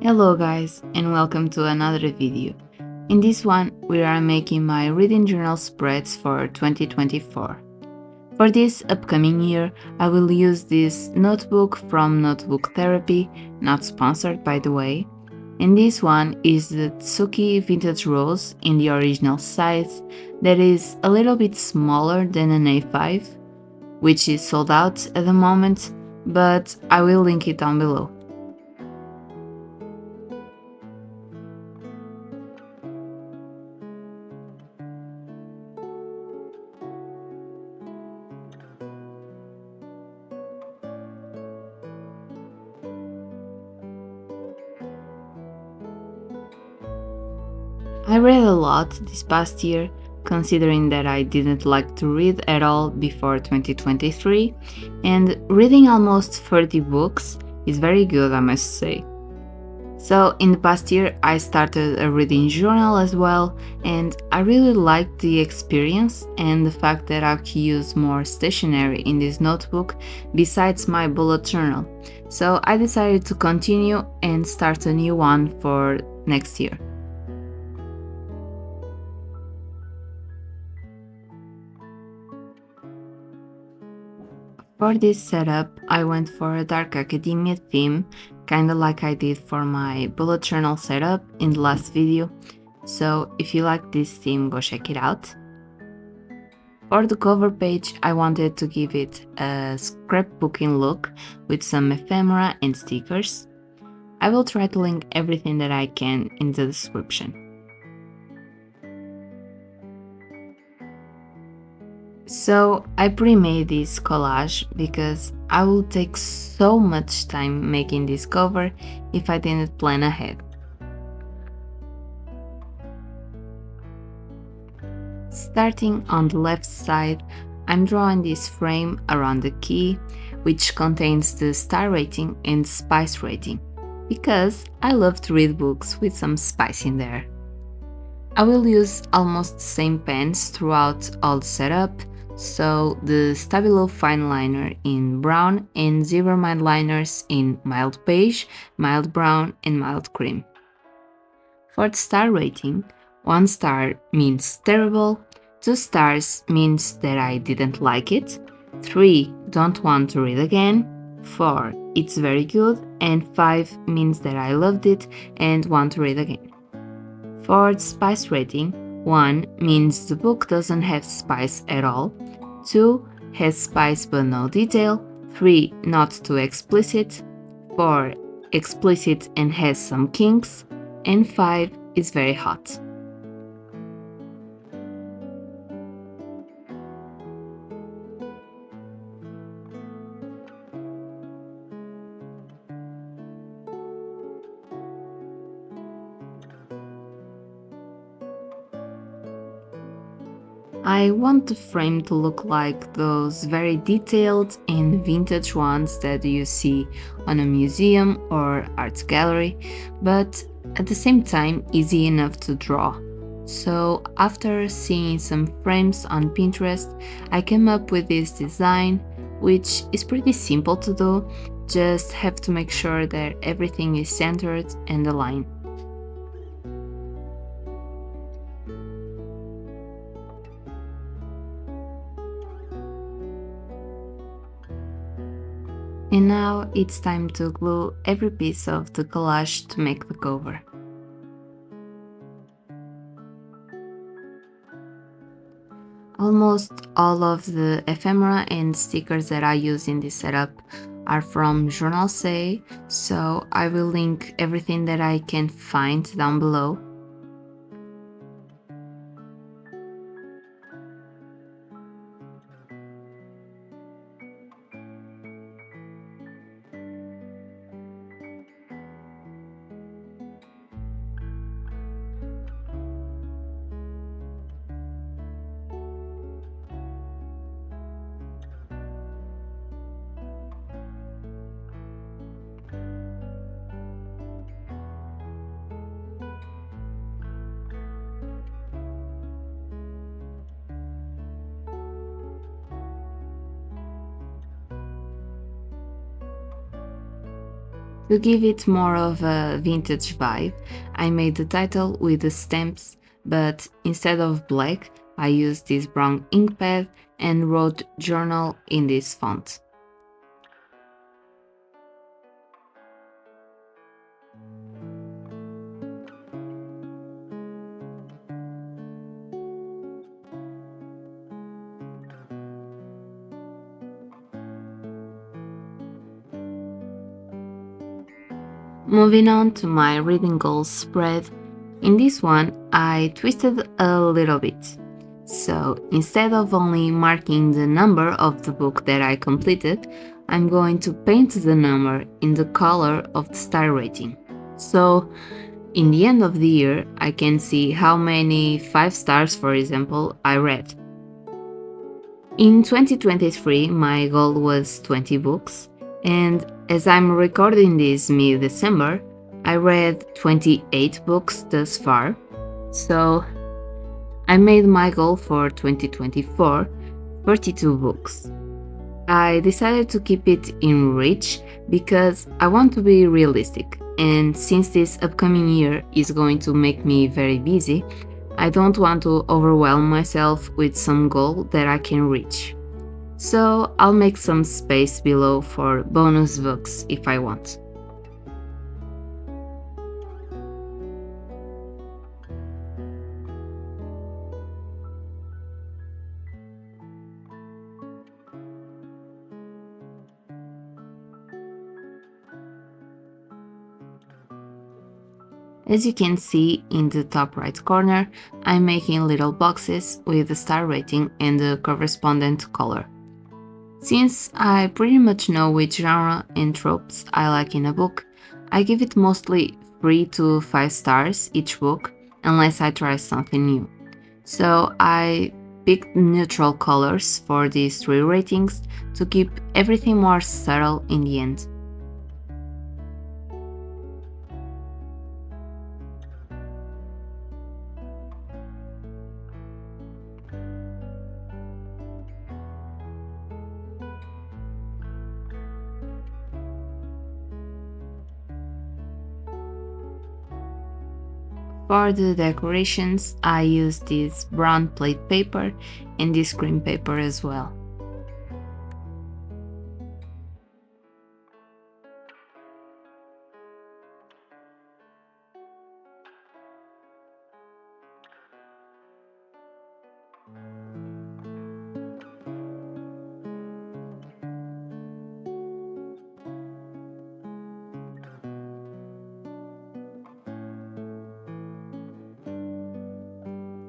Hello guys and welcome to another video. In this one we are making my reading journal spreads for 2024. For this upcoming year I will use this notebook from NotebookTherapy, not sponsored by the way. And this one is the Stickii Vintage Rose in the original size that is a little bit smaller than an A5, which is sold out at the moment, but I will link it down below. I read a lot this past year, considering that I didn't like to read at all before 2023, and reading almost 30 books is very good, I must say. So, in the past year, I started a reading journal as well, and I really liked the experience and the fact that I could use more stationery in this notebook besides my bullet journal. So, I decided to continue and start a new one for next year. For this setup, I went for a dark academia theme, kinda like I did for my bullet journal setup in the last video, so if you like this theme, go check it out. For the cover page, I wanted to give it a scrapbooking look with some ephemera and stickers. I will try to link everything that I can in the description. So I pre-made this collage because I would take so much time making this cover if I didn't plan ahead. Starting on the left side, I'm drawing this frame around the key, which contains the star rating and spice rating, because I love to read books with some spice in there. I will use almost the same pens throughout all the setup, so the Stabilo Fineliner in brown and zero Mildliners in mild beige, mild brown and mild cream. For the star rating, 1 star means terrible, 2 stars means that I didn't like it, 3 don't want to read again, 4 it's very good, and 5 means that I loved it and want to read again. For the spice rating, 1 means the book doesn't have spice at all, 2 has spice but no detail, 3 not too explicit, 4 explicit and has some kinks, and 5 is very hot. I want the frame to look like those very detailed and vintage ones that you see on a museum or art gallery, but at the same time easy enough to draw. So after seeing some frames on Pinterest, I came up with this design, which is pretty simple to do, just have to make sure that everything is centered and aligned. And now it's time to glue every piece of the collage to make the cover. Almost all of the ephemera and stickers that I use in this setup are from JournalSay, so I will link everything that I can find down below. To give it more of a vintage vibe, I made the title with the stamps, but instead of black, I used this brown ink pad and wrote journal in this font. Moving on to my reading goals spread, in this one I twisted a little bit. So instead of only marking the number of the book that I completed, I'm going to paint the number in the color of the star rating. So in the end of the year, I can see how many 5 stars, for example, I read. In 2023, my goal was 20 books, and as I'm recording this mid-December, I read 28 books thus far. So I made my goal for 2024 32 books. I decided to keep it in reach because I want to be realistic, and since this upcoming year is going to make me very busy, I don't want to overwhelm myself with some goal that I can reach. So I'll make some space below for bonus books if I want. As you can see in the top right corner, I'm making little boxes with the star rating and the correspondent color. Since I pretty much know which genre and tropes I like in a book, I give it mostly 3 to 5 stars each book, unless I try something new. So I picked neutral colors for these 3 ratings to keep everything more subtle in the end. For the decorations, I used this brown plate paper and this cream paper as well.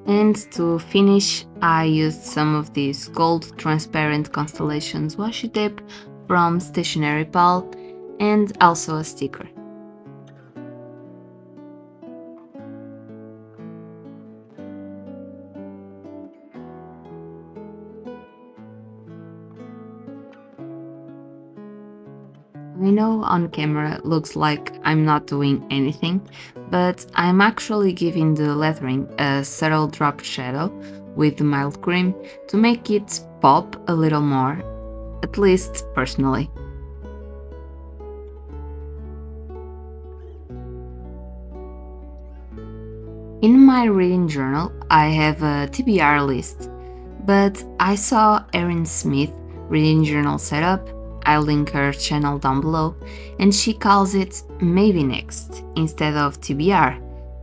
And to finish, I used some of this gold transparent constellations washi tape from Stationery Pal and also a sticker. I know on camera looks like I'm not doing anything, but I'm actually giving the lettering a subtle drop shadow with the mild cream to make it pop a little more, at least personally. In my reading journal, I have a TBR list, but I saw Erin Smith reading journal setup. I'll link her channel down below, and she calls it Maybe Next instead of TBR,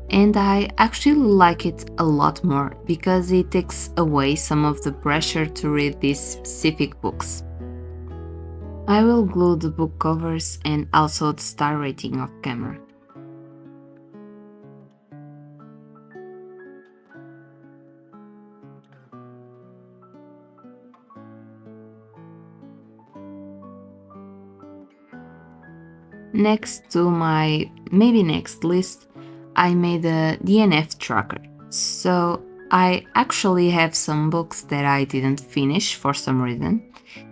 and I actually like it a lot more because it takes away some of the pressure to read these specific books. I will glue the book covers and also the star rating off camera. Next to my Maybe Next list, I made a DNF tracker. So I actually have some books that I didn't finish for some reason,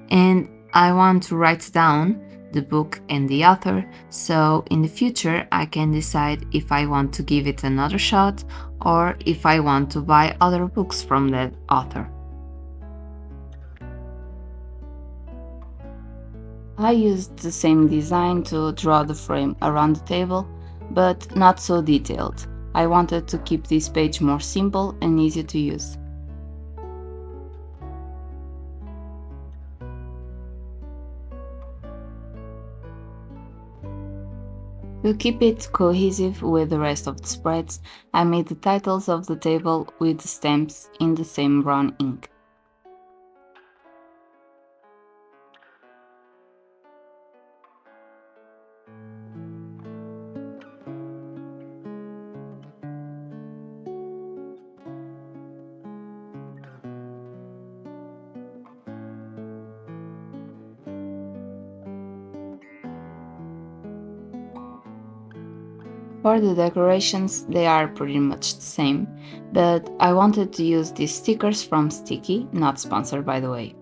and I want to write down the book and the author, so in the future I can decide if I want to give it another shot or if I want to buy other books from that author. I used the same design to draw the frame around the table, but not so detailed. I wanted to keep this page more simple and easy to use. To keep it cohesive with the rest of the spreads, I made the titles of the table with the stamps in the same brown ink. For the decorations, they are pretty much the same, but I wanted to use these stickers from Stickii, not sponsored by the way.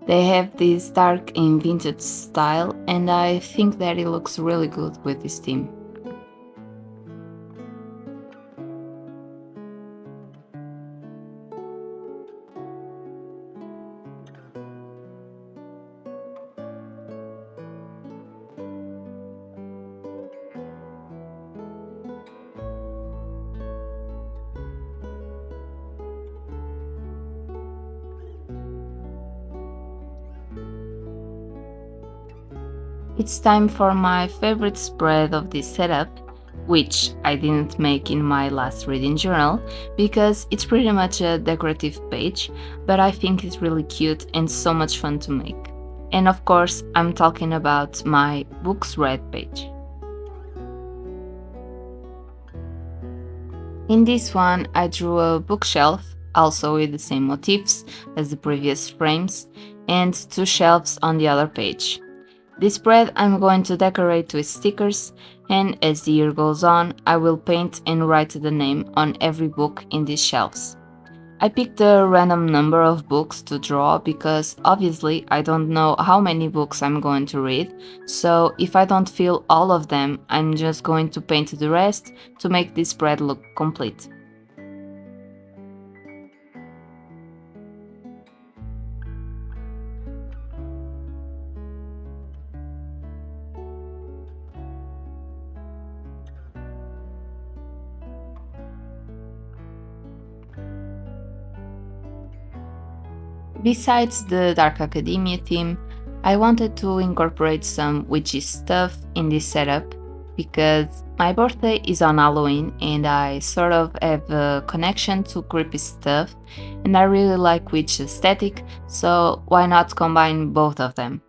They have this dark and vintage style, and I think that it looks really good with this theme. It's time for my favorite spread of this setup, which I didn't make in my last reading journal because it's pretty much a decorative page, but I think it's really cute and so much fun to make. And of course, I'm talking about my books read page. In this one, I drew a bookshelf, also with the same motifs as the previous frames, and two shelves on the other page. This spread I'm going to decorate with stickers, and as the year goes on, I will paint and write the name on every book in these shelves. I picked a random number of books to draw because obviously I don't know how many books I'm going to read, so if I don't fill all of them, I'm just going to paint the rest to make this spread look complete. Besides the Dark Academia theme, I wanted to incorporate some witchy stuff in this setup because my birthday is on Halloween and I sort of have a connection to creepy stuff and I really like witch aesthetic, so why not combine both of them?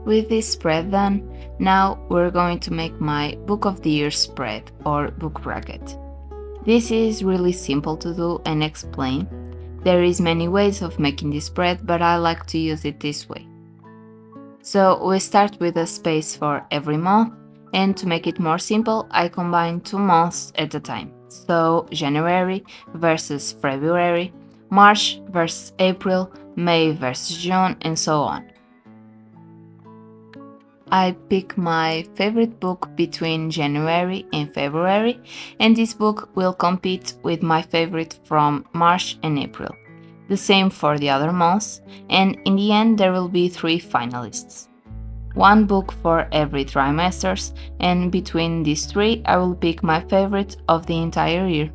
With this spread done, now we're going to make my Book of the Year spread or book bracket. This is really simple to do and explain. There is many ways of making this spread, but I like to use it this way. So we start with a space for every month, and to make it more simple, I combine 2 months at a time. So January versus February, March versus April, May versus June, and so on. I pick my favorite book between January and February, and this book will compete with my favorite from March and April. the same for the other months, and in the end there will be 3 finalists. One book for every trimesters, and between these 3 I will pick my favorite of the entire year.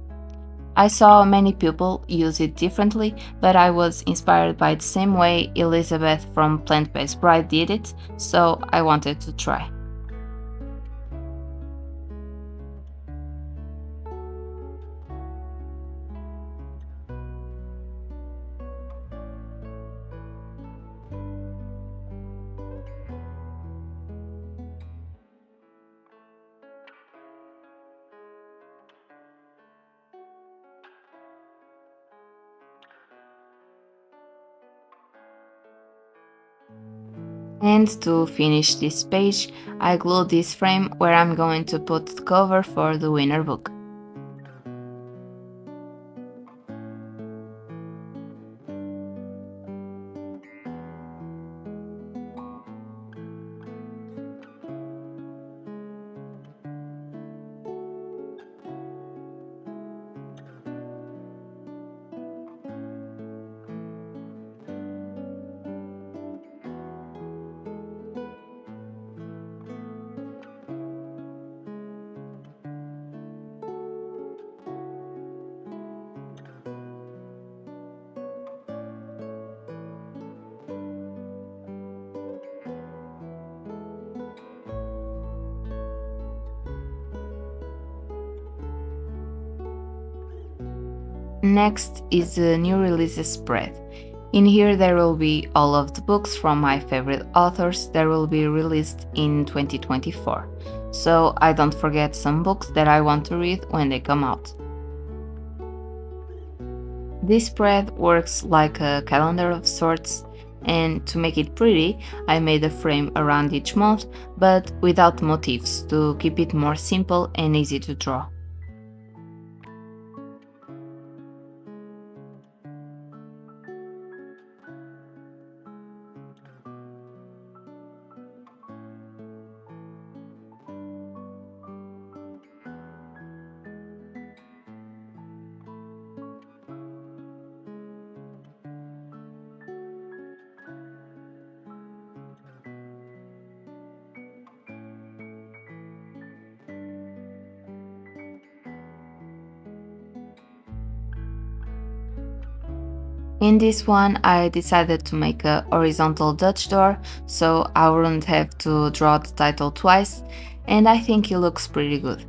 I saw many people use it differently, but I was inspired by the same way Elizabeth from Plant-Based Bride did it, so I wanted to try. And to finish this page, I glued this frame where I'm going to put the cover for the winner book. Next is the new releases spread. In here there will be all of the books from my favorite authors that will be released in 2024, so I don't forget some books that I want to read when they come out. This spread works like a calendar of sorts, and to make it pretty, I made a frame around each month, but without motifs to keep it more simple and easy to draw. In this one, I decided to make a horizontal Dutch door, so I wouldn't have to draw the title twice, and I think it looks pretty good.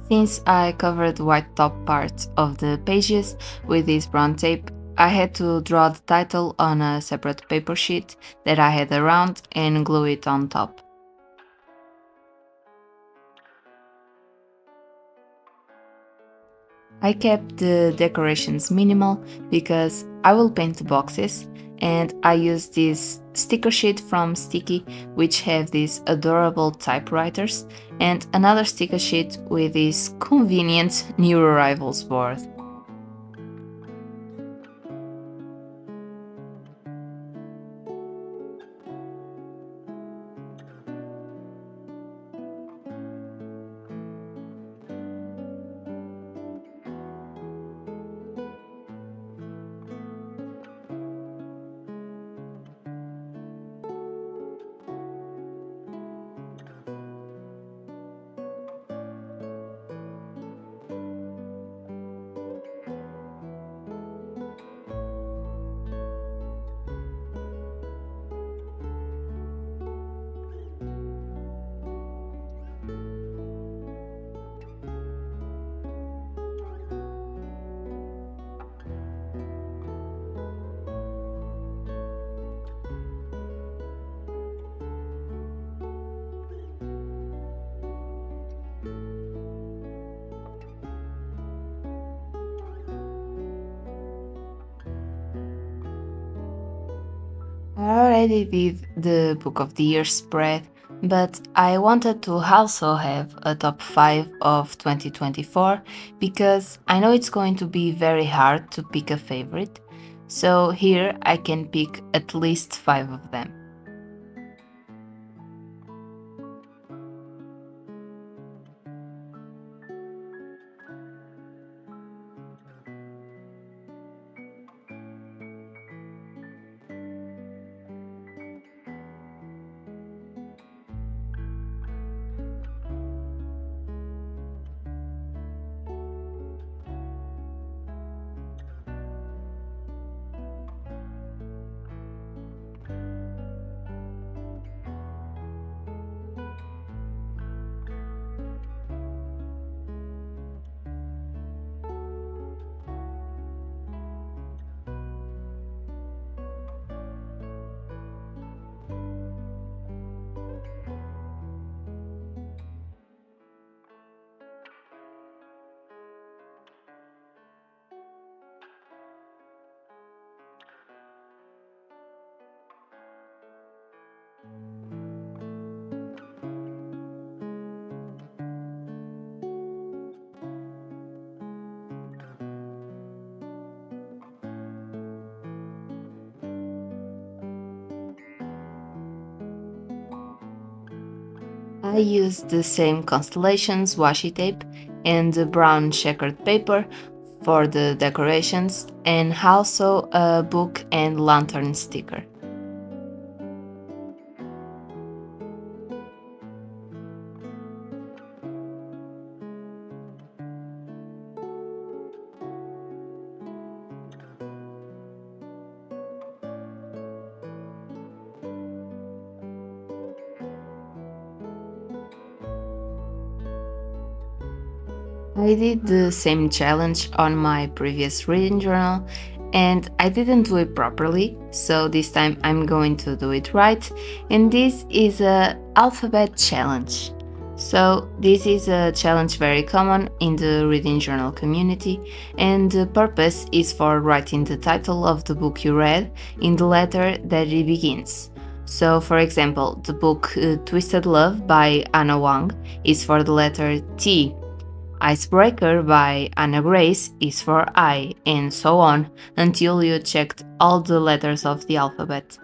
Since I covered the white top part of the pages with this brown tape, I had to draw the title on a separate paper sheet that I had around and glue it on top. I kept the decorations minimal because I will paint the boxes, and I used this sticker sheet from Stickii, which have these adorable typewriters, and another sticker sheet with this convenient new arrivals board. I already did the Book of the Year spread, but I wanted to also have a top 5 of 2024 because I know it's going to be very hard to pick a favorite. So here I can pick at least 5 of them. I used the same constellations washi tape and the brown checkered paper for the decorations, and also a book and lantern sticker. I did the same challenge on my previous reading journal and I didn't do it properly, so this time I'm going to do it right, and this is a alphabet challenge. So this is a challenge very common in the reading journal community, and the purpose is for writing the title of the book you read in the letter that it begins. So for example, the book Twisted Love by Anna Wang is for the letter T. Icebreaker by Anna Grace is for I, and so on, until you checked all the letters of the alphabet.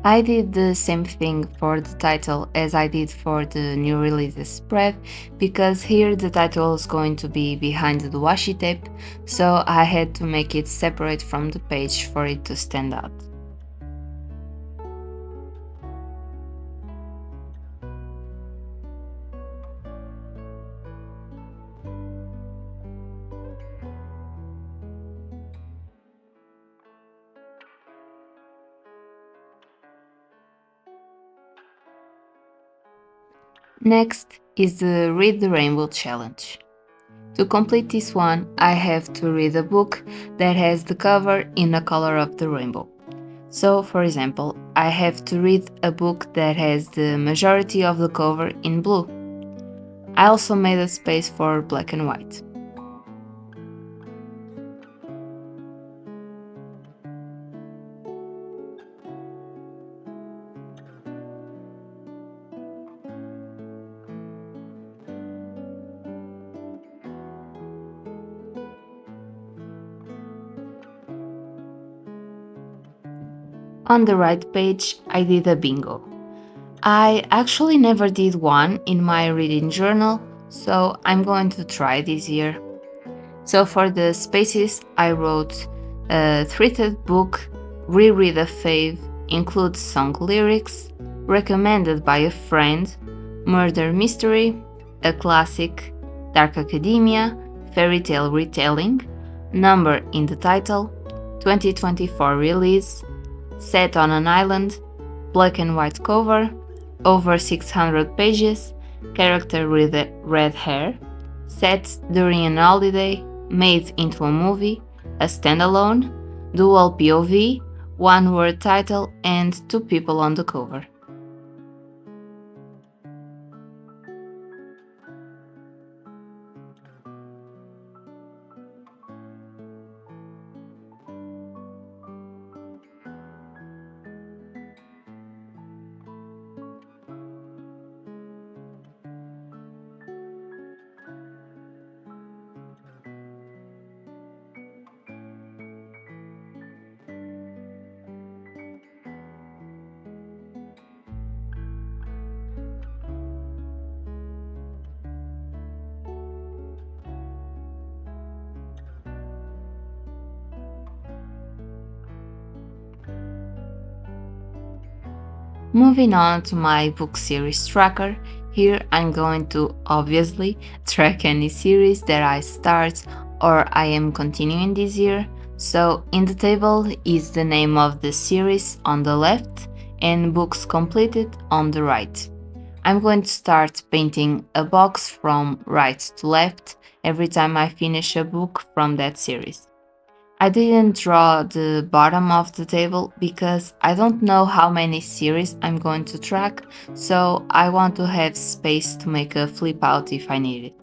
I did the same thing for the title as I did for the new releases spread, because here the title is going to be behind the washi tape, so I had to make it separate from the page for it to stand out. Next is the Read the Rainbow challenge. To complete this one, I have to read a book that has the cover in the color of the rainbow. So, for example, I have to read a book that has the majority of the cover in blue. I also made a space for black and white. On the right page, I did a bingo. I actually never did one in my reading journal, so I'm going to try this year. So for the spaces, I wrote a treated book, reread a fave, includes song lyrics, recommended by a friend, murder mystery, a classic, dark academia, fairy tale retelling, number in the title, 2024 release, set on an island, black and white cover, over 600 pages, character with red hair, set during an holiday, made into a movie, a standalone, dual POV, one word title, and two people on the cover. Moving on to my book series tracker, here I'm going to obviously track any series that I start or I am continuing this year. So in the table is the name of the series on the left and books completed on the right. I'm going to start painting a box from right to left every time I finish a book from that series. I didn't draw the bottom of the table because I don't know how many series I'm going to track, so I want to have space to make a flip out if I need it.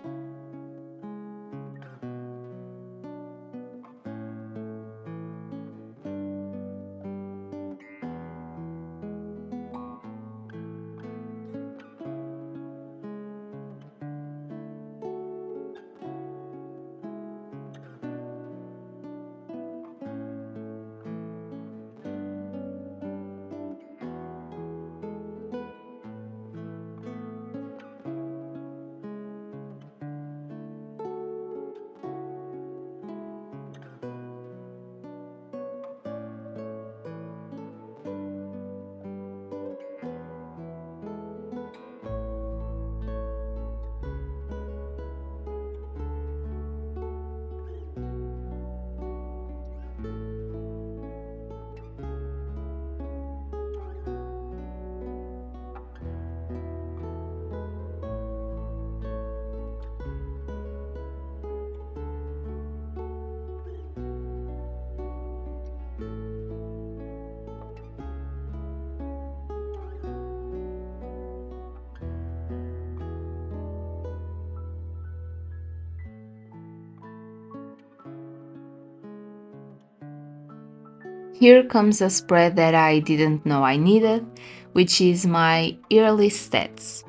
Here comes a spread that I didn't know I needed, which is my yearly stats.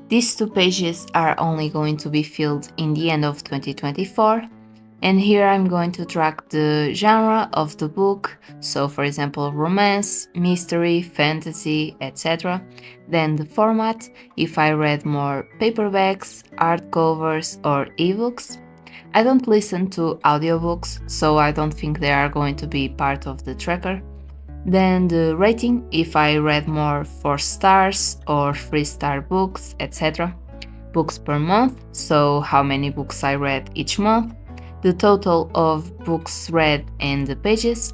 These two pages are only going to be filled in the end of 2024, and here I'm going to track the genre of the book, so for example romance, mystery, fantasy, etc. Then the format, if I read more paperbacks, hardcovers or ebooks. I don't listen to audiobooks, so I don't think they are going to be part of the tracker. Then the rating, if I read more 4 stars or 3-star books, etc. Books per month, so how many books I read each month. The total of books read and the pages.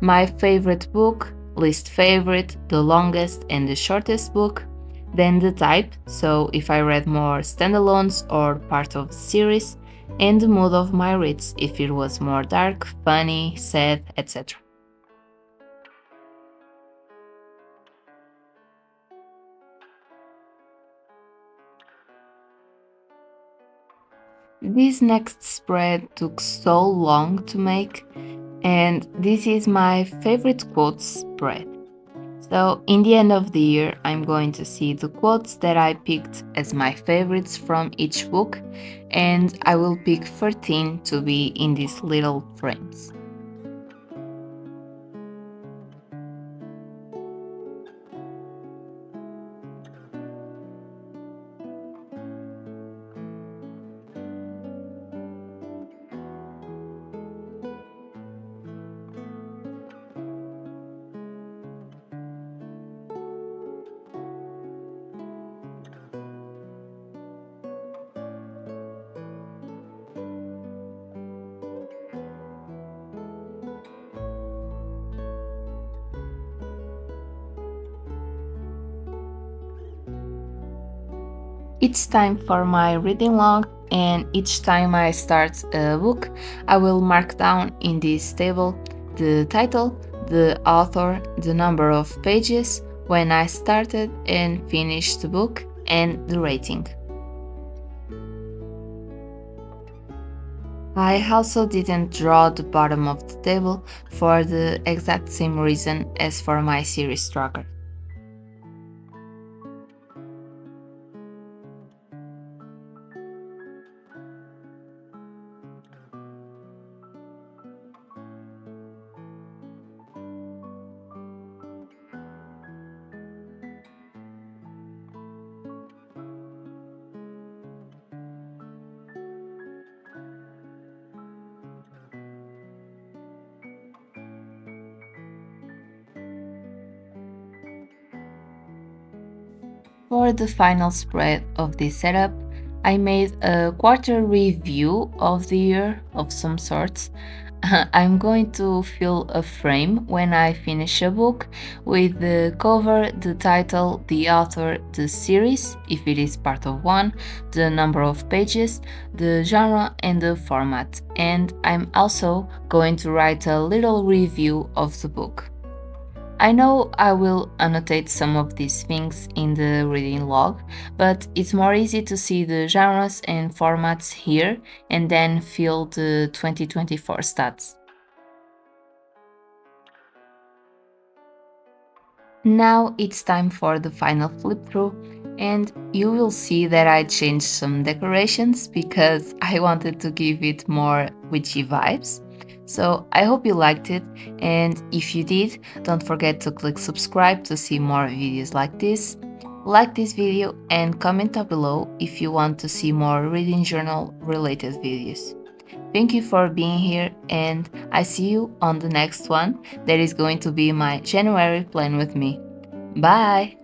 My favorite book, least favorite, the longest and the shortest book. Then the type, so if I read more standalones or part of the series. And the mood of my reads, if it was more dark, funny, sad, etc. This next spread took so long to make, and this is my favorite quotes spread. So, in the end of the year, I'm going to see the quotes that I picked as my favorites from each book, and I will pick 13 to be in these little frames. It's time for my reading log, and each time I start a book, I will mark down in this table the title, the author, the number of pages, when I started and finished the book, and the rating. I also didn't draw the bottom of the table for the exact same reason as for my series tracker. For the final spread of this setup, I made a quarter review of the year of some sorts. I'm going to fill a frame when I finish a book with the cover, the title, the author, the series, if it is part of one, the number of pages, the genre, and the format. And I'm also going to write a little review of the book. I know I will annotate some of these things in the reading log, but it's more easy to see the genres and formats here and then fill the 2024 stats. Now it's time for the final flip through, and you will see that I changed some decorations because I wanted to give it more witchy vibes. So I hope you liked it, and if you did, don't forget to click subscribe to see more videos like this. Like this video and comment down below if you want to see more reading journal related videos. Thank you for being here, and I see you on the next one that is going to be my January plan with me. Bye!